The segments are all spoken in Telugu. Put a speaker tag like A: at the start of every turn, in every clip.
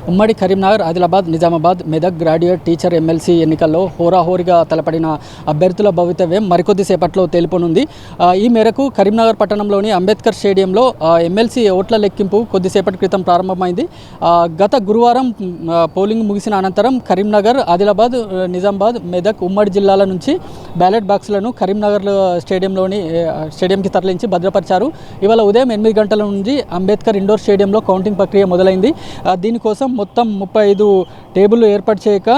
A: ఉమ్మడి Karimnagar, Adilabad, Nizamabad, Medak graduate teacher MLC ఎన్నికల్లో హోరాహోరీగా తలపడిన అభ్యర్థుల భవితవ్యం మరికొద్దిసేపట్లో తేలిపోనుంది. ఈ మేరకు కరీంనగర్ పట్టణంలోని అంబేద్కర్ స్టేడియంలో ఎమ్మెల్సీ ఓట్ల లెక్కింపు కొద్దిసేపటి క్రితం ప్రారంభమైంది. గత గురువారం పోలింగ్ ముగిసిన అనంతరం కరీంనగర్, ఆదిలాబాద్, నిజామాబాద్, మెదక్ ఉమ్మడి జిల్లాల నుంచి బ్యాలెట్ బాక్సులను కరీంనగర్ స్టేడియంకి తరలించి భద్రపరిచారు. ఇవాళ ఉదయం 8 గంటల నుంచి అంబేద్కర్ ఇండోర్ స్టేడియంలో కౌంటింగ్ ప్రక్రియ మొదలైంది. దీనికోసం మొత్తం 35 టేబుల్ ఏర్పాటు చేయక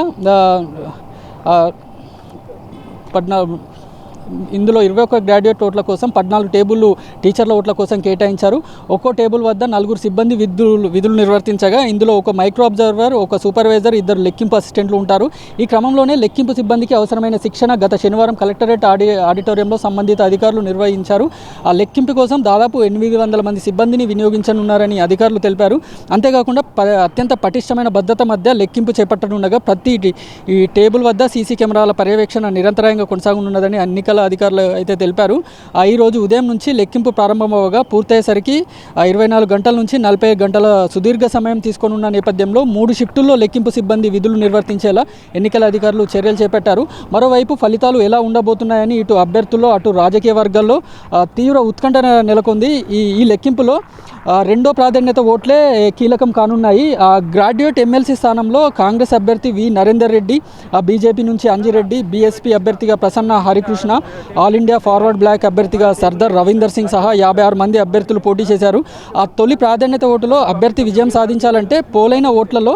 A: ఇందులో 21 గ్రాడ్యుయేట్ ఓట్ల కోసం 14 టేబుల్లు టీచర్ల ఓట్ల కోసం కేటాయించారు. ఒక్కో టేబుల్ వద్ద 4 సిబ్బంది విధులు నిర్వర్తించగా ఇందులో ఒక మైక్రో అబ్జర్వర్, ఒక సూపర్వైజర్, 2 లెక్కింపు అసిస్టెంట్లు ఉంటారు. ఈ క్రమంలోనే లెక్కింపు సిబ్బందికి అవసరమైన శిక్షణ గత శనివారం కలెక్టరేట్ ఆడిటోరియంలో సంబంధిత అధికారులు నిర్వహించారు. ఆ లెక్కింపు కోసం దాదాపు 800 మంది సిబ్బందిని వినియోగించనున్నారని అధికారులు తెలిపారు. అంతేకాకుండా అత్యంత పటిష్టమైన భద్రత మధ్య లెక్కింపు చేపట్టనుండగా ప్రతి ఈ టేబుల్ వద్ద సీసీ కెమెరాల పర్యవేక్షణ నిరంతరాయంగా కొనసాగనున్నదని ఎన్నికల అధికారులు అయితే తెలిపారు. ఈ రోజు ఉదయం నుంచి లెక్కింపు ప్రారంభమవగా పూర్తయ్యేసరికి 24 గంటల నుంచి 45 గంటల సుదీర్ఘ సమయం తీసుకోనున్న నేపథ్యంలో 3 షిఫ్టుల్లో లెక్కింపు సిబ్బంది విధులు నిర్వర్తించేలా ఎన్నికల అధికారులు చర్యలు చేపట్టారు. మరోవైపు ఫలితాలు ఎలా ఉండబోతున్నాయని ఇటు అభ్యర్థుల్లో అటు రాజకీయ వర్గాల్లో తీవ్ర ఉత్కంఠ నెలకొంది. ఈ లెక్కింపులో రెండో ప్రాధాన్యత ఓట్లే కీలకం కానున్నాయి. గ్రాడ్యుయేట్ ఎమ్మెల్సీ స్థానంలో కాంగ్రెస్ అభ్యర్థి వి నరేందర్ రెడ్డి, బీజేపీ నుంచి అంజిరెడ్డి, బీఎస్పీ అభ్యర్థిగా Prasanna Harikrishna, all India forward black అభ్యర్థిగా సర్దార్ రవీందర్ సింగ్ సహా 56 మంది అభ్యర్థులు పోటీ చేశారు. ఆ తొలి ప్రాధాన్యత ఓటులో అభ్యర్థి విజయం సాధించాలంటే పోలైన ఓట్లలో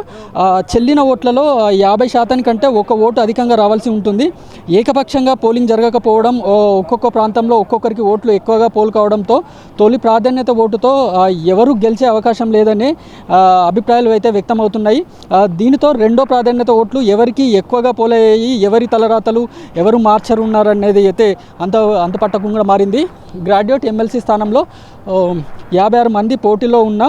A: చెల్లిన ఓట్లలో 50% కంటే ఒక ఓటు అధికంగా రావాల్సి ఉంటుంది. ఏకపక్షంగా పోలింగ్ జరగకపోవడం, ఒక్కొక్క ప్రాంతంలో ఒక్కొక్కరికి ఓట్లు ఎక్కువగా పోల్ కావడంతో తొలి ప్రాధాన్యత ఓటుతో ఎవరు గెలిచే అవకాశం లేదనే అభిప్రాయాలు అయితే వ్యక్తమవుతున్నాయి. దీనితో రెండో ప్రాధాన్యత ఓట్లు ఎవరికి ఎక్కువగా పోలయ్యాయి, ఎవరి తలరాతలు ఎవరు మార్చరున్నారనేది అయితే అంతుపట్టకుండా మారింది. గ్రాడ్యుయేట్ ఎమ్మెల్సీ స్థానంలో 56 మంది పోటీలో ఉన్న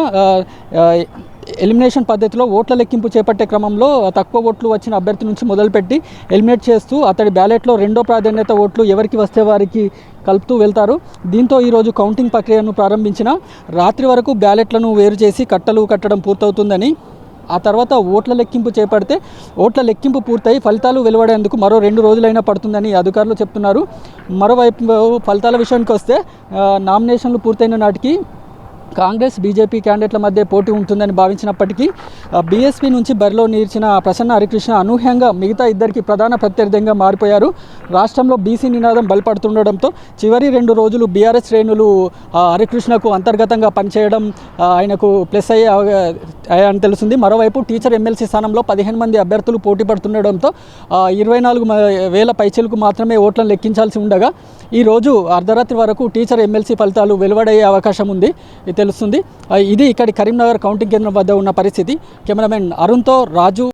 A: ఎలిమినేషన్ పద్ధతిలో ఓట్ల లెక్కింపు చేపట్టే క్రమంలో తక్కువ ఓట్లు వచ్చిన అభ్యర్థి నుంచి మొదలుపెట్టి ఎలిమినేట్ చేస్తూ అతడి బ్యాలెట్లో రెండో ప్రాధాన్యత ఓట్లు ఎవరికి వస్తే వారికి కలుపుతూ వెళ్తారు. దీంతో ఈరోజు కౌంటింగ్ ప్రక్రియను ప్రారంభించిన రాత్రి వరకు బ్యాలెట్లను వేరు చేసి కట్టడం పూర్తవుతుందని, ఆ తర్వాత ఓట్ల లెక్కింపు చేపడితే ఓట్ల లెక్కింపు పూర్తయి ఫలితాలు వెలువడేందుకు మరో 2 రోజులైనా పడుతుందని అధికారులు చెప్తున్నారు. మరోవైపు ఫలితాల విషయానికి వస్తే నామినేషన్లు పూర్తయిన నాటికి కాంగ్రెస్, బీజేపీ క్యాండిడేట్ల మధ్య పోటీ ఉంటుందని భావించినప్పటికీ బీఎస్పీ నుంచి బరిలో నిలిచిన ప్రసన్న హరికృష్ణ అనూహ్యంగా మిగతా ఇద్దరికి ప్రధాన ప్రత్యర్థిగా మారిపోయారు. రాష్ట్రంలో బీసీ నినాదం బలపడుతుండడంతో చివరి 2 రోజులు బీఆర్ఎస్ శ్రేణులు హరికృష్ణకు అంతర్గతంగా పనిచేయడం ఆయనకు ప్లస్ అయ్యాయని తెలుస్తుంది. మరోవైపు టీచర్ ఎమ్మెల్సీ స్థానంలో 15 మంది అభ్యర్థులు పోటీ పడుతుండడంతో 24,000 పైచలకు మాత్రమే ఓట్లను లెక్కించాల్సి ఉండగా ఈరోజు అర్ధరాత్రి వరకు టీచర్ ఎమ్మెల్సీ ఫలితాలు వెలువడయ్యే అవకాశం ఉంది తెలుస్తుంది. ఇది ఇక్కడి కరీంనగర్ కౌంటింగ్ కేంద్రం వద్ద ఉన్న పరిస్థితి. కెమెరామెన్ అరుణ్తో రాజు.